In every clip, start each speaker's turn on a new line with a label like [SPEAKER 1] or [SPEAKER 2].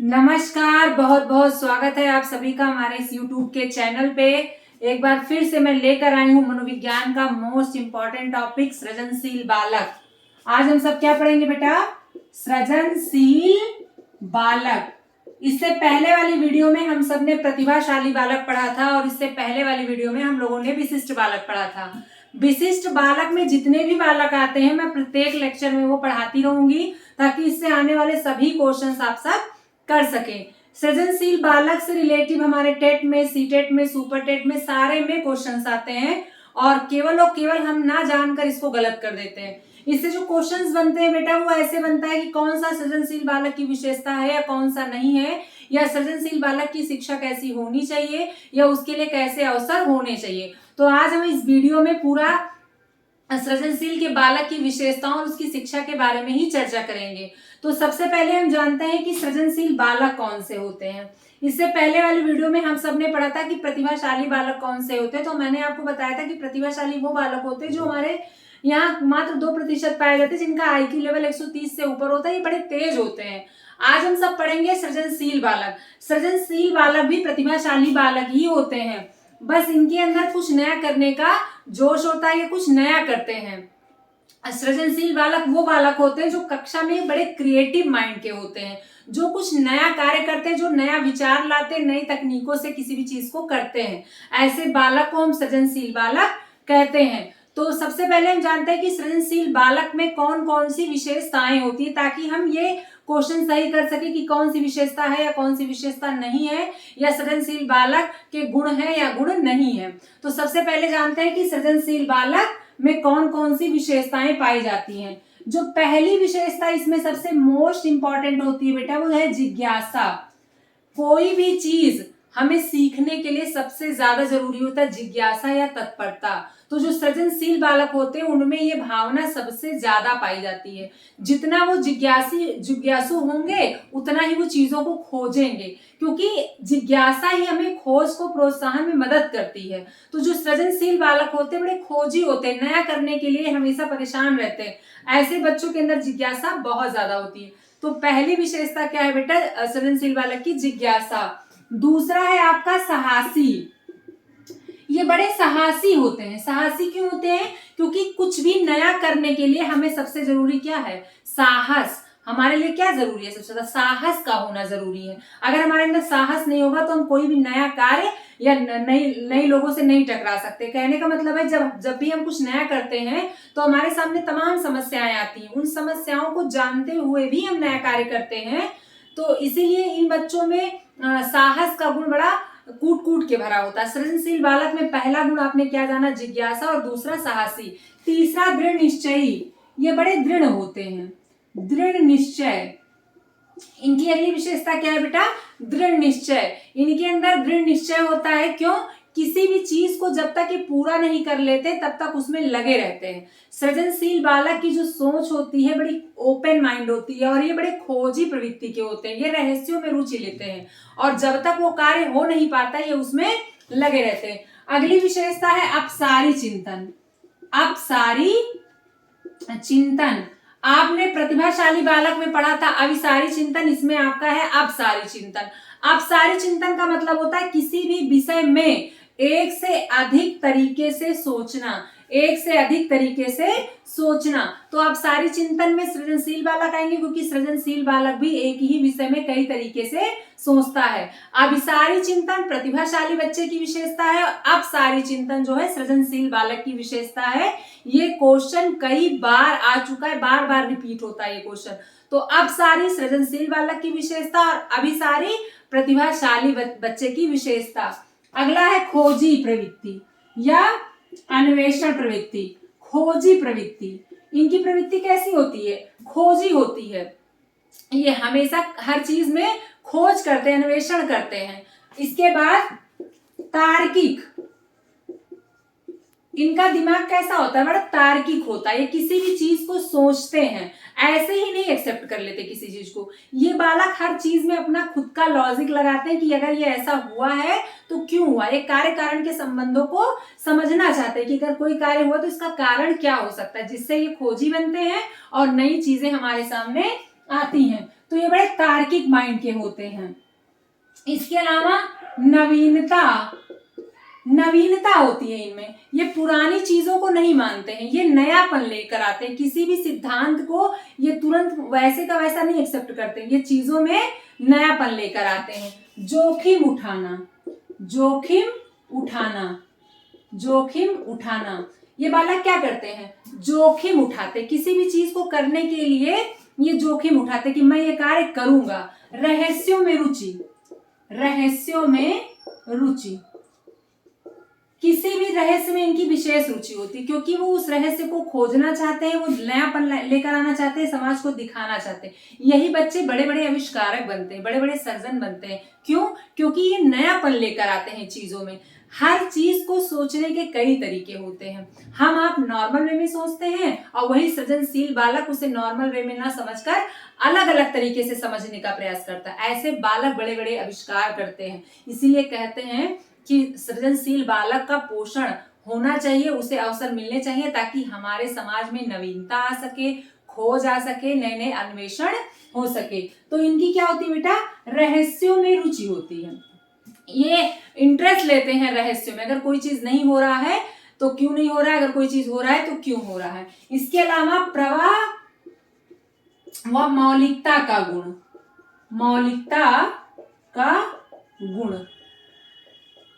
[SPEAKER 1] नमस्कार, बहुत बहुत स्वागत है आप सभी का हमारे इस YouTube के चैनल पे। एक बार फिर से मैं लेकर आई हूँ मनोविज्ञान का मोस्ट इम्पॉर्टेंट टॉपिक सृजनशील बालक। आज हम सब क्या पढ़ेंगे बेटा? सृजनशील बालक। इससे पहले वाली वीडियो में हम सब ने प्रतिभाशाली बालक पढ़ा था और इससे पहले वाली वीडियो में हम लोगों ने विशिष्ट बालक पढ़ा था। विशिष्ट बालक में जितने भी बालक आते हैं मैं प्रत्येक लेक्चर में वो पढ़ाती रहूंगी ताकि इससे आने वाले सभी क्वेश्चंस आप सब कर सके। सृजनशील बालक से रिलेटिव हमारे टेट में, सीटेट में, सुपर टेट में सारे में क्वेश्चंस आते हैं और केवल हम ना जानकर इसको गलत कर देते हैं। इससे जो क्वेश्चंस बनते हैं बेटा वो ऐसे बनता है कि कौन सा सृजनशील बालक की विशेषता है या कौन सा नहीं है, या सृजनशील बालक की शिक्षा कैसी होनी चाहिए या उसके लिए कैसे अवसर होने चाहिए। तो आज हम इस वीडियो में पूरा सृजनशील के बालक की विशेषताओं और उसकी शिक्षा के बारे में ही चर्चा करेंगे। तो सबसे पहले हम जानते हैं कि सृजनशील बालक कौन से होते हैं। इससे पहले वाली वीडियो में हम सब ने पढ़ा था कि प्रतिभाशाली बालक कौन से होते हैं। तो मैंने आपको बताया था कि प्रतिभाशाली वो बालक होते हैं जो हमारे यहाँ मात्र 2% पाए जाते हैं, जिनका IQ लेवल 130 से ऊपर होता है, ये बड़े तेज होते हैं। आज हम सब पढ़ेंगे सृजनशील बालक। सृजनशील बालक भी प्रतिभाशाली बालक ही होते हैं, बस इनके अंदर कुछ नया करने का जोश होता है, ये कुछ नया करते हैं। सृजनशील बालक वो बालक होते हैं जो कक्षा में बड़े क्रिएटिव माइंड के होते हैं, जो कुछ नया कार्य करते हैं, जो नया विचार लाते हैं, नई तकनीकों से किसी भी चीज को करते हैं। ऐसे बालक को हम सृजनशील बालक कहते हैं। तो सबसे पहले हम जानते हैं कि सृजनशील बालक में कौन कौन सी विशेषताएं होती है, ताकि हम ये क्वेश्चन सही कर सके कि कौन सी विशेषता है या कौन सी विशेषता नहीं है, या सृजनशील बालक के गुण है या गुण नहीं है। तो सबसे पहले जानते हैं कि सृजनशील बालक में कौन कौन सी विशेषताएं पाई जाती हैं। जो पहली विशेषता इसमें सबसे मोस्ट इंपॉर्टेंट होती है बेटा वो है जिज्ञासा। कोई भी चीज हमें सीखने के लिए सबसे ज्यादा जरूरी होता है जिज्ञासा या तत्परता। तो जो सृजनशील बालक होते हैं उनमें ये भावना सबसे ज्यादा पाई जाती है। जितना वो जिज्ञासु होंगे उतना ही वो चीजों को खोजेंगे, क्योंकि जिज्ञासा ही हमें खोज को प्रोत्साहन में मदद करती है। तो जो सृजनशील बालक होते हैं बड़े खोजी होते हैं, नया करने के लिए हमेशा परेशान रहते हैं। ऐसे बच्चों के अंदर जिज्ञासा बहुत ज्यादा होती है। तो पहली विशेषता क्या है बेटा सृजनशील बालक की? जिज्ञासा। दूसरा है आपका साहसी। ये बड़े साहसी होते हैं। साहसी क्यों होते हैं? क्योंकि कुछ भी नया करने के लिए हमें सबसे जरूरी क्या है? साहस। हमारे लिए क्या जरूरी है? सबसे ज्यादा साहस का होना जरूरी है। अगर हमारे अंदर साहस नहीं होगा तो हम कोई भी नया कार्य या नई लोगों से नहीं टकरा सकते। कहने का मतलब है जब भी हम कुछ नया करते हैं तो हमारे सामने तमाम समस्याएं आती हैं। उन समस्याओं को जानते हुए भी हम नया कार्य करते हैं। तो इसीलिए इन बच्चों में साहस का गुण बड़ा कूट कूट के भरा होता है। सृजनशील बालक में पहला गुण आपने क्या जाना? जिज्ञासा, और दूसरा साहसी। तीसरा दृढ़ निश्चयी। ये बड़े दृढ़ होते हैं। दृढ़ निश्चय। इनकी अगली विशेषता क्या है बेटा? दृढ़ निश्चय। इनके अंदर दृढ़ निश्चय होता है। क्यों? किसी भी चीज को जब तक ये पूरा नहीं कर लेते तब तक उसमें लगे रहते हैं। सृजनशील बालक की जो सोच होती है बड़ी ओपन माइंड होती है और ये बड़े खोजी प्रवृत्ति के होते हैं। ये रहस्यों में रुचि लेते हैं और जब तक वो कार्य हो नहीं पाता ये उसमें लगे रहते हैं। अगली विशेषता है अपसारी चिंतन। अपसारी चिंतन। आपने प्रतिभाशाली बालक में पढ़ा था अविसारी चिंतन, इसमें आपका है अपसारी चिंतन। अपसारी चिंतन का मतलब होता है किसी भी विषय में एक से अधिक तरीके से सोचना। एक से अधिक तरीके से सोचना। तो अपसारी चिंतन में सृजनशील बालक आएंगे, क्योंकि सृजनशील बालक भी एक ही विषय में कई तरीके से सोचता है। अभिसारी चिंतन प्रतिभाशाली बच्चे की विशेषता है, अपसारी चिंतन जो है सृजनशील बालक की विशेषता है। ये क्वेश्चन कई बार आ चुका है, बार बार रिपीट होता है ये क्वेश्चन। तो अपसारी सृजनशील बालक की विशेषता और अभिसारी प्रतिभाशाली बच्चे की विशेषता। अगला है खोजी प्रवृत्ति या अन्वेषण प्रवृत्ति। खोजी प्रवृत्ति। इनकी प्रवृत्ति कैसी होती है? खोजी होती है। ये हमेशा हर चीज में खोज करते हैं, अन्वेषण करते हैं। इसके बाद तार्किक। इनका दिमाग कैसा होता है? बड़ा तार्किक होता है। ये किसी भी चीज को सोचते हैं, ऐसे ही नहीं एक्सेप्ट कर लेते किसी चीज को। ये बालक हर चीज में अपना खुद का लॉजिक लगाते हैं कि अगर ये ऐसा हुआ है तो क्यों हुआ। ये कार्य कारण के संबंधों को समझना चाहते हैं कि अगर कोई कार्य हुआ तो इसका कारण क्या हो सकता है, जिससे ये खोजी बनते हैं और नई चीजें हमारे सामने आती हैं। तो ये बड़े तार्किक माइंड के होते हैं। इसके अलावा नवीनता होती है इनमें, ये पुरानी चीजों को नहीं मानते हैं, ये नयापन लेकर आते हैं। किसी भी सिद्धांत को ये तुरंत वैसे का वैसा नहीं एक्सेप्ट करते, ये चीजों में नयापन लेकर आते हैं। जोखिम उठाना, ये बालक क्या करते हैं? जोखिम उठाते, किसी भी चीज को करने के लिए ये जोखिम उठाते कि मैं ये कार्य करूंगा। रहस्यों में रुचि, किसी भी रहस्य में इनकी विशेष रुचि होती, क्योंकि वो उस रहस्य को खोजना चाहते हैं, वो नयापन लेकर आना चाहते हैं, समाज को दिखाना चाहते हैं। यही बच्चे बड़े बड़े आविष्कारक बनते हैं, बड़े बड़े सर्जन बनते हैं। क्यों? क्योंकि ये नयापन लेकर आते हैं चीजों में। हर चीज को सोचने के कई तरीके होते हैं। हम आप नॉर्मल वे में सोचते हैं और वही सृजनशील बालक उसे नॉर्मल वे में ना समझकर अलग अलग तरीके से समझने का प्रयास करता है। ऐसे बालक बड़े बड़े आविष्कार करते हैं। इसीलिए कहते हैं कि सृजनशील बालक का पोषण होना चाहिए, उसे अवसर मिलने चाहिए ताकि हमारे समाज में नवीनता आ सके, खोज आ सके, नए नए अन्वेषण हो सके। तो इनकी क्या होती है बेटा? रहस्यों में रुचि होती है। ये इंटरेस्ट लेते हैं रहस्यों में। अगर कोई चीज नहीं हो रहा है तो क्यों नहीं हो रहा है, अगर कोई चीज हो रहा है तो क्यों हो रहा है। इसके अलावा प्रवाह व मौलिकता का गुण,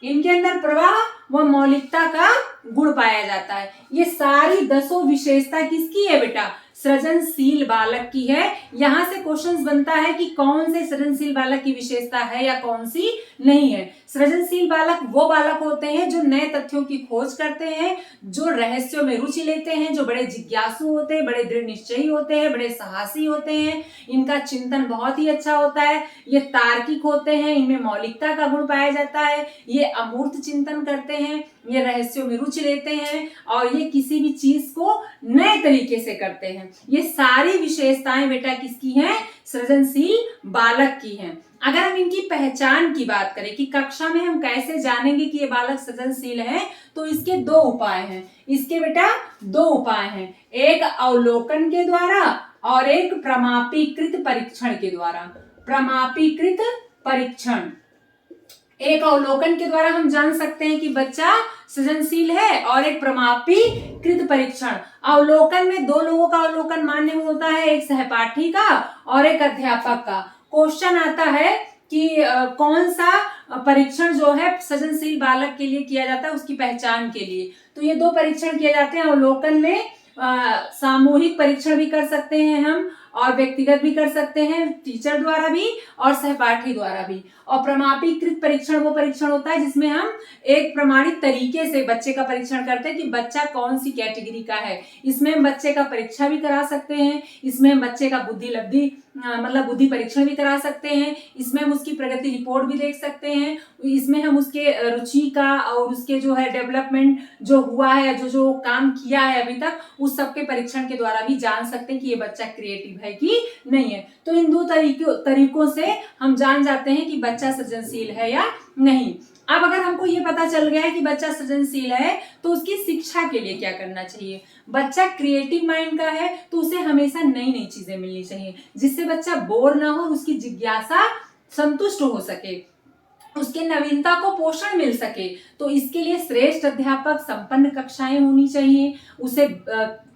[SPEAKER 1] इनके अंदर प्रवाह व मौलिकता का गुण पाया जाता है। ये सारी 10 विशेषता किसकी है बेटा? सृजनशील बालक की है। यहां से क्वेश्चंस बनता है कि कौन से सृजनशील बालक की विशेषता है या कौन सी नहीं है। सृजनशील बालक वो बालक होते हैं जो नए तथ्यों की खोज करते हैं, जो रहस्यों में रुचि लेते हैं, जो बड़े जिज्ञासु होते हैं, बड़े दृढ़ निश्चयी होते हैं, बड़े साहसी होते हैं। इनका चिंतन बहुत ही अच्छा होता है। ये तार्किक होते हैं, इनमें मौलिकता का गुण पाया जाता है। ये अमूर्त चिंतन करते हैं, ये रहस्यों में रुचि लेते हैं और ये किसी भी चीज को नए तरीके से करते हैं। ये सारी विशेषताएं बेटा किसकी हैं? सृजनशील बालक की हैं। अगर हम इनकी पहचान की बात करें कि कक्षा में हम कैसे जानेंगे कि ये बालक सृजनशील है, तो इसके 2 उपाय हैं। इसके बेटा 2 उपाय हैं, एक अवलोकन के द्वारा और एक प्रमापीकृत परीक्षण के द्वारा। प्रमापीकृत परीक्षण, एक अवलोकन के द्वारा हम जान सकते हैं कि बच्चा सृजनशील है, और एक प्रमापीकृत परीक्षण। अवलोकन में 2 लोगों का अवलोकन मान्य होता है, एक सहपाठी का और एक अध्यापक का। क्वेश्चन आता है कि कौन सा परीक्षण जो है सृजनशील बालक के लिए किया जाता है, उसकी पहचान के लिए। तो ये 2 परीक्षण किए जाते हैं अवलोकन में। सामूहिक परीक्षण भी कर सकते हैं हम और व्यक्तिगत भी कर सकते हैं, टीचर द्वारा भी और सहपाठी द्वारा भी। और प्रमापीकृत परीक्षण वो परीक्षण होता है जिसमें हम एक प्रमाणित तरीके से बच्चे का परीक्षण करते हैं कि बच्चा कौन सी कैटेगरी का है। इसमें हम बच्चे का परीक्षा भी करा सकते हैं, इसमें हम बच्चे का बुद्धि परीक्षण भी करा सकते हैं, इसमें हम उसकी प्रगति रिपोर्ट भी देख सकते हैं, इसमें हम उसके रुचि का और उसके जो है डेवलपमेंट जो हुआ है, जो काम किया है अभी तक, उस सब के परीक्षण के द्वारा भी जान सकते हैं कि ये बच्चा क्रिएटिव है कि नहीं है। तो इन 2 तरीकों से हम जान जाते हैं कि बच्चा सृजनशील है या नहीं। अब अगर हमको ये पता चल गया है कि बच्चा सृजनशील है तो उसकी शिक्षा के लिए क्या करना चाहिए। बच्चा क्रिएटिव माइंड का है तो उसे हमेशा नई नई चीजें मिलनी चाहिए, जिससे बच्चा बोर ना हो, उसकी जिज्ञासा संतुष्ट हो सके, उसके नवीनता को पोषण मिल सके। तो इसके लिए श्रेष्ठ अध्यापक, संपन्न कक्षाएं होनी चाहिए, उसे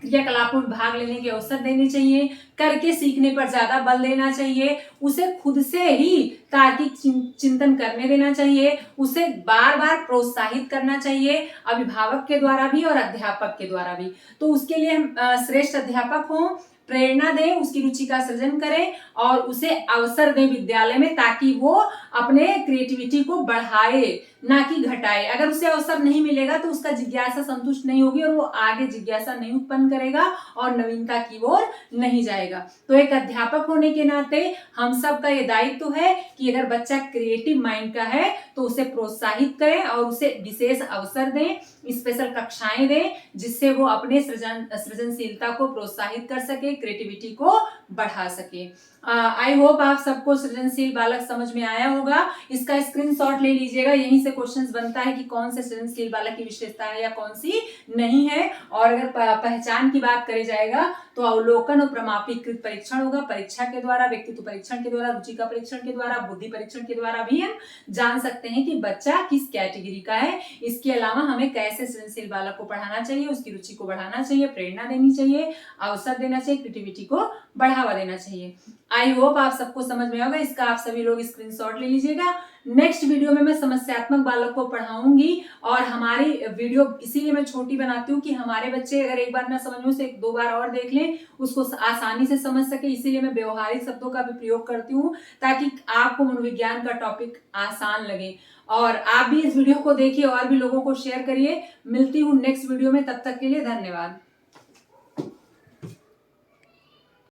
[SPEAKER 1] क्रियाकलापों में भाग लेने के अवसर देने चाहिए, करके सीखने पर ज्यादा बल देना चाहिए, उसे खुद से ही तार्किक चिंतन करने देना चाहिए, उसे बार बार प्रोत्साहित करना चाहिए, अभिभावक के द्वारा भी और अध्यापक के द्वारा भी। तो उसके लिए हम श्रेष्ठ अध्यापक हों, प्रेरणा दें, उसकी रुचि का सृजन करें और उसे अवसर दें विद्यालय में, ताकि वो अपने क्रिएटिविटी को बढ़ाए ना कि घटाए। अगर उसे अवसर नहीं मिलेगा तो उसका जिज्ञासा संतुष्ट नहीं होगी और वो आगे जिज्ञासा नहीं उत्पन्न करेगा और नवीनता की ओर नहीं जाएगा। तो एक अध्यापक होने के नाते हम सब का ये दायित्व है कि अगर बच्चा क्रिएटिव माइंड का है तो उसे प्रोत्साहित करें और उसे विशेष अवसर दें, स्पेशल कक्षाएं दें, जिससे वो अपने सृजनशीलता को प्रोत्साहित कर सके, क्रिएटिविटी को बढ़ा सके। आई होप आप सबको सृजनशील बालक समझ में आया होगा। इसका स्क्रीनशॉट ले लीजिएगा, यहीं से से क्वेश्चंस बनता है कि कौन से सृजनशील बालक की विशेषता है या कौन सी नहीं है। और अगर पहचान की बात करी जाएगा तो अवलोकन और प्रमापीकृत परीक्षण होगा, परीक्षा के द्वारा, व्यक्तित्व परीक्षण के द्वारा, रुचि का परीक्षण के द्वारा, बुद्धि परीक्षण के द्वारा भी हम जान सकते हैं कि बच्चा किस कैटेगरी का है। इसके अलावा हमें कैसे सृजनशील बालक को पढ़ाना चाहिए, उसकी रुचि को बढ़ाना चाहिए, प्रेरणा देनी चाहिए, अवसर देना चाहिए, क्रिएटिविटी को बढ़ावा देना चाहिए। आई होप आप सबको समझ में होगा। इसका आप सभी लोग स्क्रीनशॉट ले लीजिएगा। नेक्स्ट वीडियो में मैं समस्यात्मक बालक को पढ़ाऊंगी और हमारी वीडियो इसीलिए मैं छोटी बनाती हूँ कि हमारे बच्चे अगर एक बार ना समझ में उसे 2 बार और देख लें, उसको आसानी से समझ सके। इसीलिए मैं व्यवहारिक शब्दों का भी प्रयोग करती हूँ ताकि आपको मनोविज्ञान का टॉपिक आसान लगे। और आप भी इस वीडियो को देखिए और भी लोगों को शेयर करिए। मिलती हूँ नेक्स्ट वीडियो में, तब तक के लिए धन्यवाद।